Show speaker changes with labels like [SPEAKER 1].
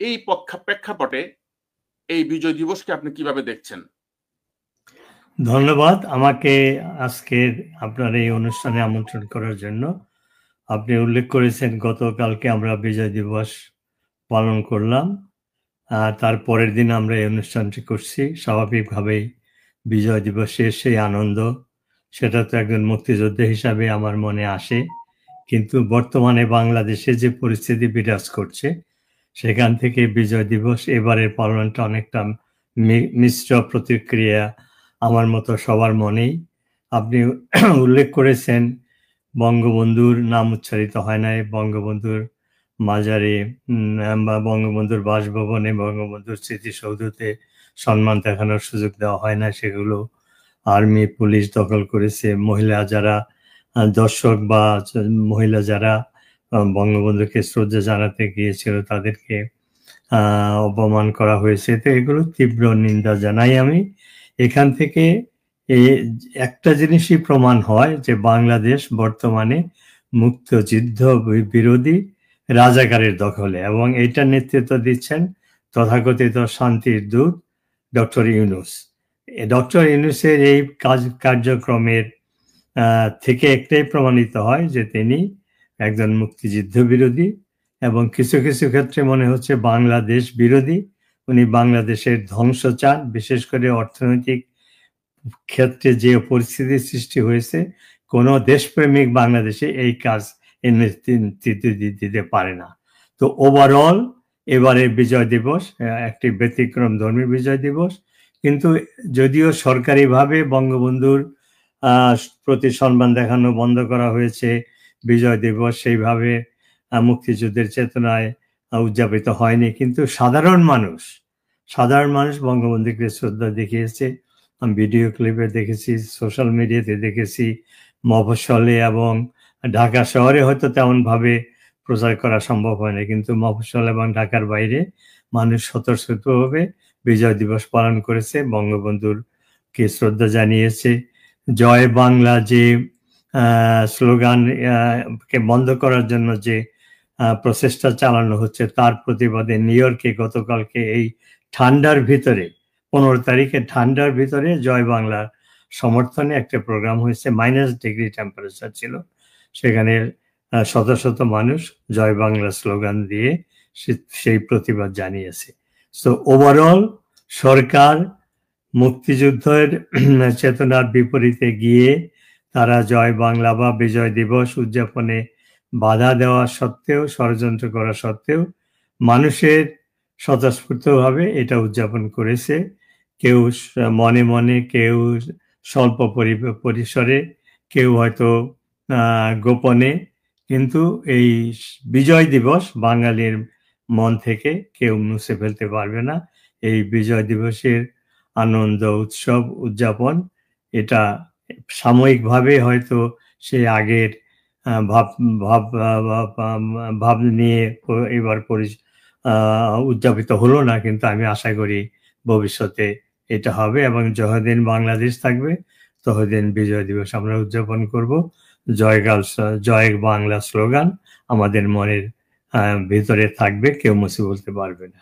[SPEAKER 1] এই প্রেক্ষাপটে এই বিজয় দিবসকে আপনি কিভাবে দেখছেন?
[SPEAKER 2] ধন্যবাদ আমাকে আজকের আপনার এই অনুষ্ঠানে আমন্ত্রণ করার জন্য। আপনি উল্লেখ করেছেন গতকালকে আমরা বিজয় দিবস পালন করলাম, আর তার পরের দিন আমরা এই অনুষ্ঠানটি করছি। স্বাভাবিকভাবেই বিজয় দিবসের সেই আনন্দ, সেটা তো একজন মুক্তিযোদ্ধা হিসাবে আমার মনে আসে। কিন্তু বর্তমানে বাংলাদেশে যে পরিস্থিতি বিরাজ করছে, সেখান থেকে বিজয় দিবস এবারের পালনটা অনেকটা মিশ্র প্রতিক্রিয়া আমার মতো সবার মনেই। আপনি উল্লেখ করেছেন বঙ্গবন্ধুর নাম উচ্চারিত হয় নাই, বঙ্গবন্ধুর মাজারে বা বঙ্গবন্ধুর বাসভবনে, বঙ্গবন্ধুর স্মৃতিসৌধতে সম্মান দেখানোর সুযোগ দেওয়া হয় না, সেগুলো আর্মি পুলিশ দখল করেছে। মহিলা যারা দর্শক বা মহিলা যারা বঙ্গবন্ধুকে শ্রদ্ধা জানাতে গিয়েছিল তাদেরকে অপমান করা হয়েছে। তো এগুলো তীব্র নিন্দা জানাই আমি। এখান থেকে একটা জিনিসই প্রমাণ হয় যে বাংলাদেশ বর্তমানে মুক্তিযুদ্ধ বিরোধী রাজাকারের দখলে, এবং এটা নেতৃত্ব দিচ্ছেন তথাকথিত শান্তির দূত ডক্টর ইউনূস। ডক্টর ইউনূসের এই কার্যক্রমের থেকে একটাই প্রমাণিত হয় যে তিনি একজন মুক্তিযুদ্ধ বিরোধী, এবং কিছু কিছু ক্ষেত্রে মনে হচ্ছে বাংলাদেশ বিরোধী। উনি বাংলাদেশের ধ্বংস চান, বিশেষ করে অর্থনৈতিক ক্ষেত্রে যে পরিস্থিতির সৃষ্টি হয়েছে, কোনো দেশপ্রেমিক বাংলাদেশে এই কাজ নেতৃত্ব দিতে পারে না। তো ওভারঅল এবারে বিজয় দিবস একটি ব্যতিক্রম ধর্মী বিজয় দিবস, কিন্তু যদিও সরকারিভাবে বঙ্গবন্ধুর প্রতি সম্মান দেখানো বন্ধ করা হয়েছে, বিজয় দিবস সেইভাবে মুক্তিযুদ্ধের চেতনায় উদযাপিত হয়নি, কিন্তু সাধারণ মানুষ বঙ্গবন্ধুকে শ্রদ্ধা দেখিয়েছে। আমি ভিডিও ক্লিপে দেখেছি, সোশ্যাল মিডিয়াতে দেখেছি। মফস্বলে এবং ঢাকা শহরে হয়তো তেমনভাবে প্রচার করা সম্ভব হয় না, কিন্তু মফস্বল এবং ঢাকার বাইরে মানুষ স্বতঃস্ফূর্তভাবে বিজয় দিবস পালন করেছে, বঙ্গবন্ধুরকে শ্রদ্ধা জানিয়েছে। জয় বাংলা যে স্লোগান কে বন্ধ করার জন্য যে প্রচেষ্টা চালানো হচ্ছে, তার প্রতিবাদে নিউ ইয়র্কে গতকালকে এই ঠান্ডার ভিতরে 15 তারিখে ঠান্ডার ভিতরে জয় বাংলার সমর্থনে একটা প্রোগ্রাম হয়েছে। -ডিগ্রি টেম্পারেচার ছিল, সেখানে শত শত মানুষ জয় বাংলা স্লোগান দিয়ে সেই প্রতিবাদ জানিয়েছে। সো ওভারঅল সরকার মুক্তিযুদ্ধের চেতনার বিপরীতে গিয়ে তারা জয় বাংলা বা বিজয় দিবস উদযাপনে বাধা দেওয়া সত্ত্বেও, ষড়যন্ত্র করা সত্ত্বেও মানুষের স্বতঃস্ফূর্তভাবে এটা উদযাপন করেছে। কেউ মনে মনে, কেউ স্বল্প পরিসরে, কেউ হয়তো গোপনে, কিন্তু এই বিজয় দিবস বাঙালির মন থেকে কেউ মুছে ফেলতে পারবে না। এই বিজয় দিবসের আনন্দ উৎসব উদযাপন এটা সাময়িকভাবে হয়তো সে আগের ভাব নিয়ে এবার উদযাপিত হলো না, কিন্তু আমি আশা করি ভবিষ্যতে এটা হবে, এবং যতদিন বাংলাদেশ থাকবে ততদিন বিজয় দিবস আমরা উদযাপন করব। জয় বাংলা স্লোগান আমাদের মনের ভিতরে থাকবে, কেউ মুছে বলতে পারবে না।